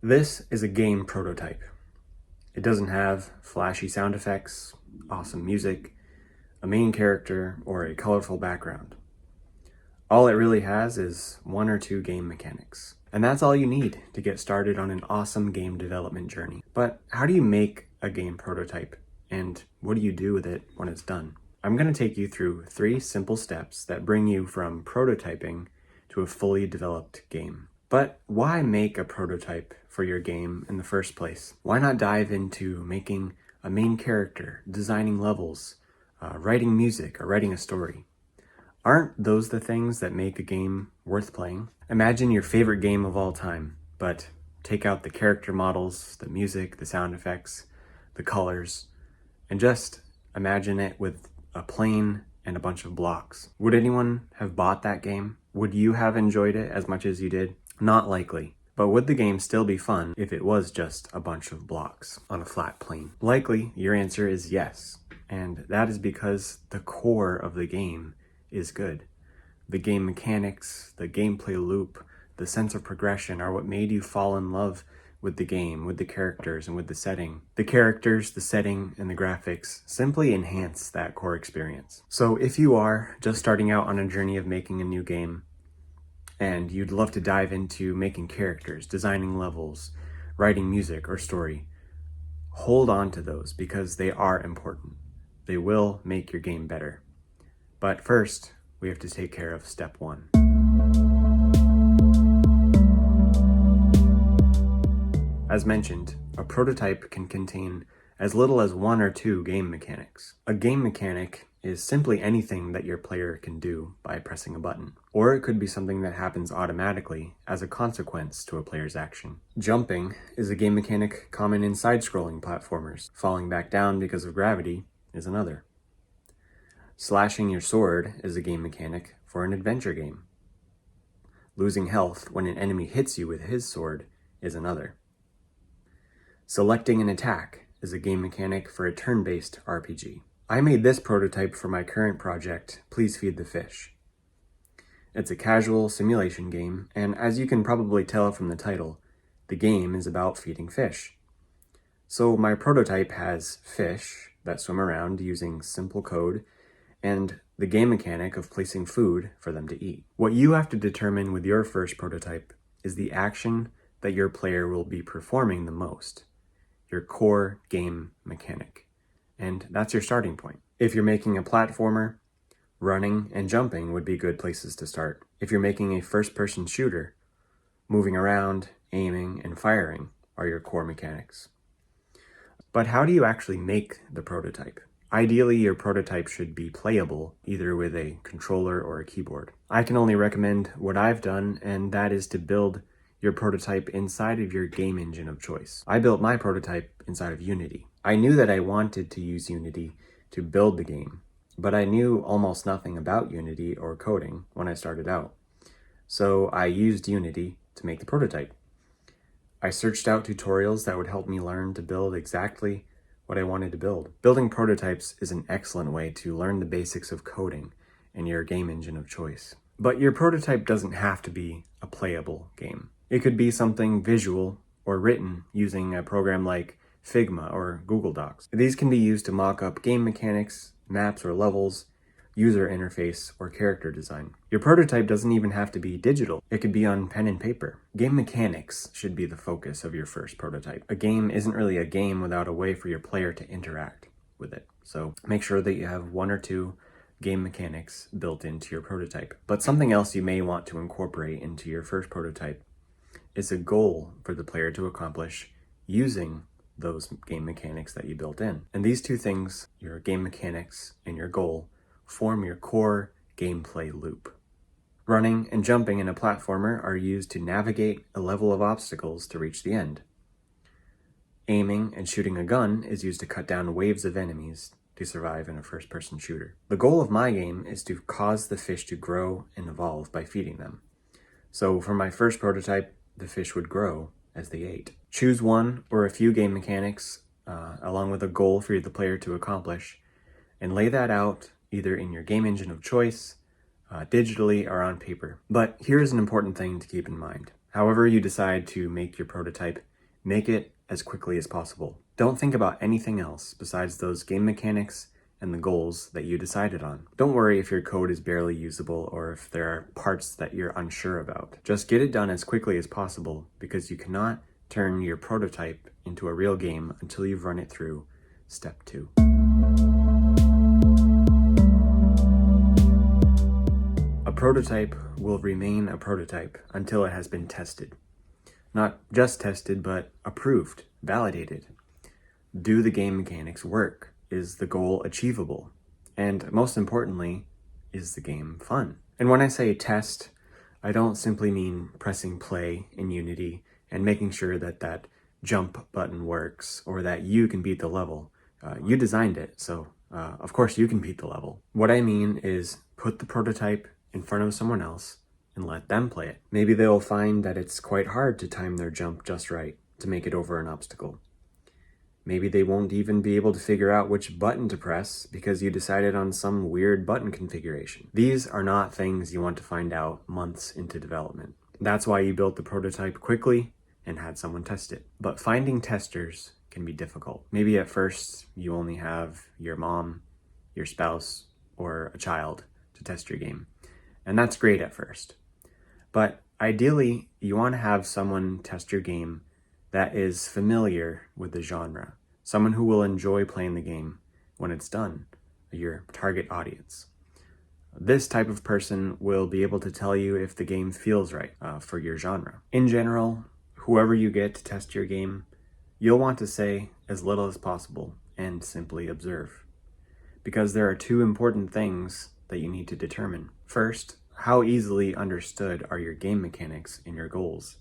This is a game prototype. It doesn't have flashy sound effects, awesome music, a main character, or a colorful background. All it really has is one or two game mechanics. And that's all you need to get started on an awesome game development journey. But how do you make a game prototype? And what do you do with it when it's done? I'm going to take you through 3 simple steps that bring you from prototyping to a fully developed game. But why make a prototype for your game in the first place? Why not dive into making a main character, designing levels, writing music, or writing a story? Aren't those the things that make a game worth playing? Imagine your favorite game of all time, but take out the character models, the music, the sound effects, the colors, and just imagine it with a plane and a bunch of blocks. Would anyone have bought that game? Would you have enjoyed it as much as you did? Not likely. But would the game still be fun if it was just a bunch of blocks on a flat plane? Likely, your answer is yes. And that is because the core of the game is good. The game mechanics, the gameplay loop, the sense of progression are what made you fall in love with the game, with the characters, and with the setting. The characters, the setting, and the graphics simply enhance that core experience. So if you are just starting out on a journey of making a new game, and you'd love to dive into making characters, designing levels, writing music or story, hold on to those because they are important. They will make your game better. But first, we have to take care of step 1. As mentioned, a prototype can contain as little as 1 or 2 game mechanics. A game mechanic is simply anything that your player can do by pressing a button. Or it could be something that happens automatically as a consequence to a player's action. Jumping is a game mechanic common in side-scrolling platformers. Falling back down because of gravity is another. Slashing your sword is a game mechanic for an adventure game. Losing health when an enemy hits you with his sword is another. Selecting an attack is a game mechanic for a turn-based RPG. I made this prototype for my current project, Please Feed the Fish. It's a casual simulation game, and as you can probably tell from the title, the game is about feeding fish. So my prototype has fish that swim around using simple code, and the game mechanic of placing food for them to eat. What you have to determine with your first prototype is the action that your player will be performing the most, your core game mechanic. And that's your starting point. If you're making a platformer, running and jumping would be good places to start. If you're making a first-person shooter, moving around, aiming, and firing are your core mechanics. But how do you actually make the prototype? Ideally, your prototype should be playable, either with a controller or a keyboard. I can only recommend what I've done, and that is to build your prototype inside of your game engine of choice. I built my prototype inside of Unity. I knew that I wanted to use Unity to build the game, but I knew almost nothing about Unity or coding when I started out. So I used Unity to make the prototype. I searched out tutorials that would help me learn to build exactly what I wanted to build. Building prototypes is an excellent way to learn the basics of coding in your game engine of choice. But your prototype doesn't have to be a playable game. It could be something visual or written using a program like Figma or Google Docs. These can be used to mock up game mechanics, maps or levels, user interface, or character design. Your prototype doesn't even have to be digital. It could be on pen and paper. Game mechanics should be the focus of your first prototype. A game isn't really a game without a way for your player to interact with it. So make sure that you have 1 or 2 game mechanics built into your prototype. But something else you may want to incorporate into your first prototype is a goal for the player to accomplish using those game mechanics that you built in. And these 2 things, your game mechanics and your goal, form your core gameplay loop. Running and jumping in a platformer are used to navigate a level of obstacles to reach the end. Aiming and shooting a gun is used to cut down waves of enemies to survive in a first-person shooter. The goal of my game is to cause the fish to grow and evolve by feeding them. So for my first prototype, the fish would grow as they ate. Choose 1 or a few game mechanics along with a goal for the player to accomplish, and lay that out either in your game engine of choice, digitally, or on paper. But here's an important thing to keep in mind. However you decide to make your prototype, Make it as quickly as possible. Don't think about anything else besides those game mechanics and the goals that you decided on. Don't worry if your code is barely usable or if there are parts that you're unsure about. Just get it done as quickly as possible because you cannot turn your prototype into a real game until you've run it through step 2. A prototype will remain a prototype until it has been tested. Not just tested, but approved, validated. Do the game mechanics work? Is the goal achievable? And most importantly, is the game fun? And when I say test, I don't simply mean pressing play in Unity and making sure that that jump button works or that you can beat the level. You designed it, so of course you can beat the level. What I mean is put the prototype in front of someone else and let them play it. Maybe they'll find that it's quite hard to time their jump just right to make it over an obstacle. Maybe they won't even be able to figure out which button to press because you decided on some weird button configuration. These are not things you want to find out months into development. That's why you built the prototype quickly and had someone test it. But finding testers can be difficult. Maybe at first you only have your mom, your spouse, or a child to test your game. And that's great at first. But ideally, you want to have someone test your game that is familiar with the genre, someone who will enjoy playing the game when it's done, your target audience. This type of person will be able to tell you if the game feels right for your genre. In general, whoever you get to test your game, you'll want to say as little as possible and simply observe. Because there are two important things that you need to determine. First, how easily understood are your game mechanics and your goals?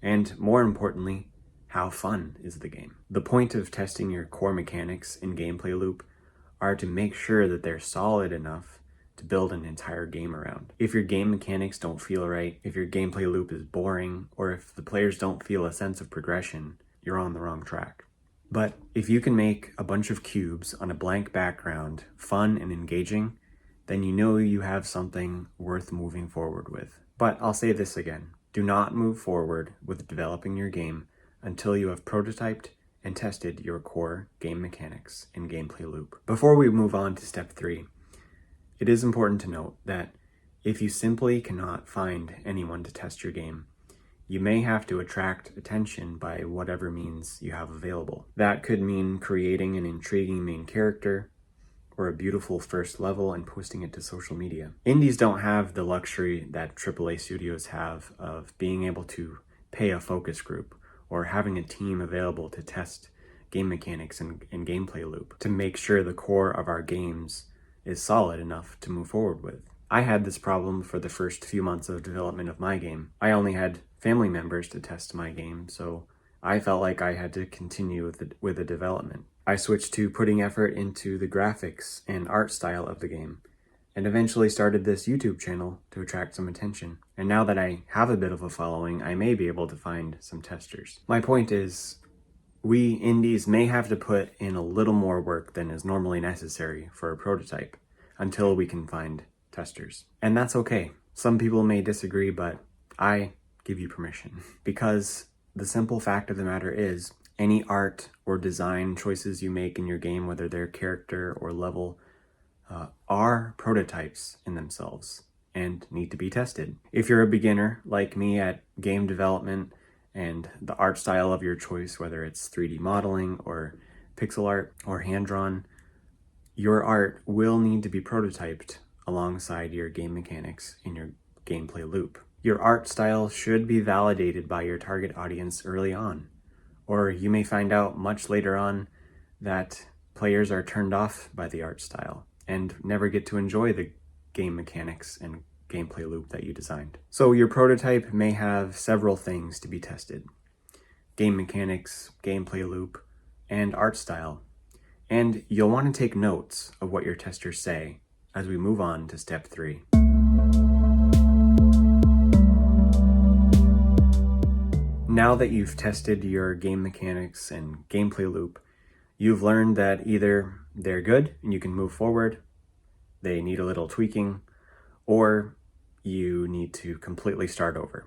And more importantly, how fun is the game? The point of testing your core mechanics in gameplay loop are to make sure that they're solid enough to build an entire game around. If your game mechanics don't feel right, if your gameplay loop is boring, or if the players don't feel a sense of progression, you're on the wrong track. But if you can make a bunch of cubes on a blank background fun and engaging, then you know you have something worth moving forward with. But I'll say this again, do not move forward with developing your game until you have prototyped and tested your core game mechanics and gameplay loop. Before we move on to step 3, it is important to note that if you simply cannot find anyone to test your game, you may have to attract attention by whatever means you have available. That could mean creating an intriguing main character or a beautiful first level and posting it to social media. Indies don't have the luxury that AAA studios have of being able to pay a focus group or having a team available to test game mechanics and gameplay loop to make sure the core of our games is solid enough to move forward with. I had this problem for the first few months of development of my game. I only had family members to test my game, so I felt like I had to continue with the development. I switched to putting effort into the graphics and art style of the game, and eventually started this YouTube channel to attract some attention. And now that I have a bit of a following, I may be able to find some testers. My point is, we indies may have to put in a little more work than is normally necessary for a prototype until we can find testers. And that's okay. Some people may disagree, but I give you permission. Because the simple fact of the matter is, any art or design choices you make in your game, whether they're character or level, are prototypes in themselves and need to be tested. If you're a beginner like me at game development and the art style of your choice, whether it's 3D modeling or pixel art or hand-drawn, your art will need to be prototyped alongside your game mechanics in your gameplay loop. Your art style should be validated by your target audience early on, or you may find out much later on that players are turned off by the art style and never get to enjoy the game mechanics and gameplay loop that you designed. So your prototype may have several things to be tested: game mechanics, gameplay loop, and art style. And you'll want to take notes of what your testers say as we move on to step 3. Now that you've tested your game mechanics and gameplay loop, you've learned that either they're good and you can move forward, they need a little tweaking, or you need to completely start over.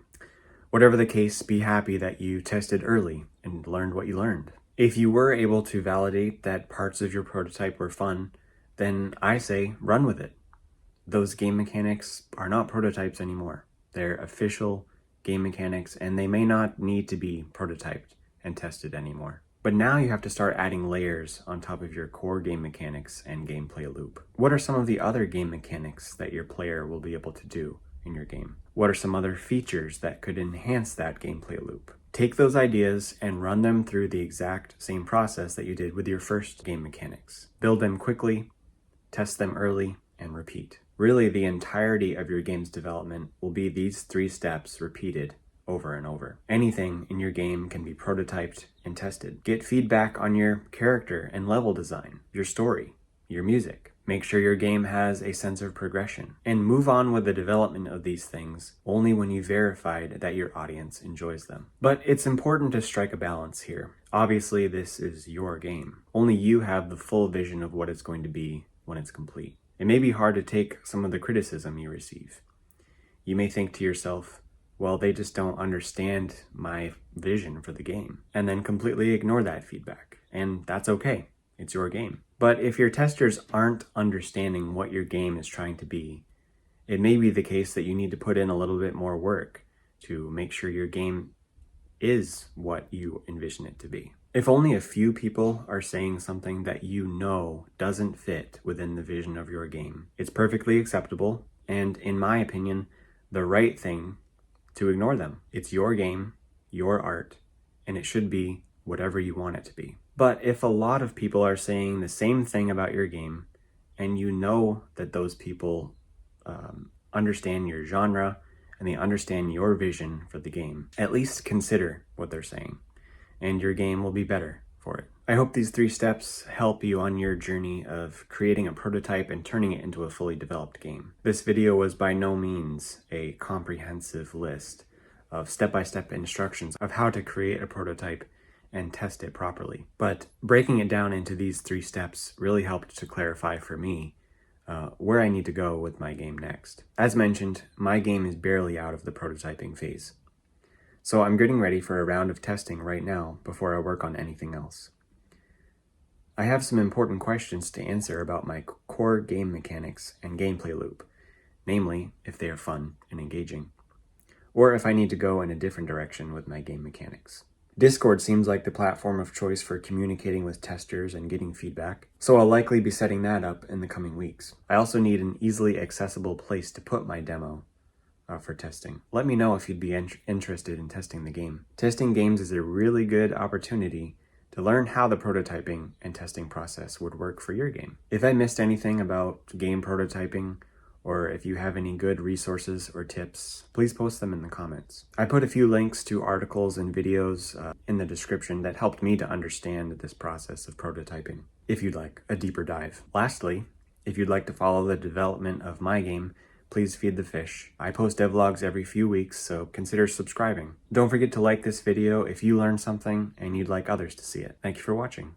Whatever the case, be happy that you tested early and learned what you learned. If you were able to validate that parts of your prototype were fun, then I say run with it. Those game mechanics are not prototypes anymore. They're official game mechanics, and they may not need to be prototyped and tested anymore. But now you have to start adding layers on top of your core game mechanics and gameplay loop. What are some of the other game mechanics that your player will be able to do in your game? What are some other features that could enhance that gameplay loop? Take those ideas and run them through the exact same process that you did with your first game mechanics. Build them quickly, test them early, and repeat. Really, the entirety of your game's development will be these 3 steps repeated over and over. Anything in your game can be prototyped and tested. Get feedback on your character and level design, your story, your music. Make sure your game has a sense of progression, and move on with the development of these things only when you verified that your audience enjoys them. But it's important to strike a balance here. Obviously, this is your game. Only you have the full vision of what it's going to be when it's complete. It may be hard to take some of the criticism you receive. You may think to yourself, well, they just don't understand my vision for the game, and then completely ignore that feedback. And that's okay. It's your game. But if your testers aren't understanding what your game is trying to be, it may be the case that you need to put in a little bit more work to make sure your game is what you envision it to be. If only a few people are saying something that you know doesn't fit within the vision of your game, it's perfectly acceptable, and in my opinion, the right thing to ignore them. It's your game, your art, and it should be whatever you want it to be. But if a lot of people are saying the same thing about your game, and you know that those people understand your genre and they understand your vision for the game, at least consider what they're saying, and your game will be better for it. I hope these 3 steps help you on your journey of creating a prototype and turning it into a fully developed game. This video was by no means a comprehensive list of step-by-step instructions of how to create a prototype and test it properly. But breaking it down into these 3 steps really helped to clarify for me where I need to go with my game next. As mentioned, my game is barely out of the prototyping phase. So I'm getting ready for a round of testing right now before I work on anything else. I have some important questions to answer about my core game mechanics and gameplay loop, namely if they are fun and engaging, or if I need to go in a different direction with my game mechanics. Discord seems like the platform of choice for communicating with testers and getting feedback, so I'll likely be setting that up in the coming weeks. I also need an easily accessible place to put my demo for testing. Let me know if you'd be interested in testing the game. Testing games is a really good opportunity to learn how the prototyping and testing process would work for your game. If I missed anything about game prototyping, or if you have any good resources or tips, please post them in the comments. I put a few links to articles and videos in the description that helped me to understand this process of prototyping, if you'd like a deeper dive. Lastly, if you'd like to follow the development of my game, please feed the fish. I post devlogs every few weeks, so consider subscribing. Don't forget to like this video if you learned something and you'd like others to see it. Thank you for watching.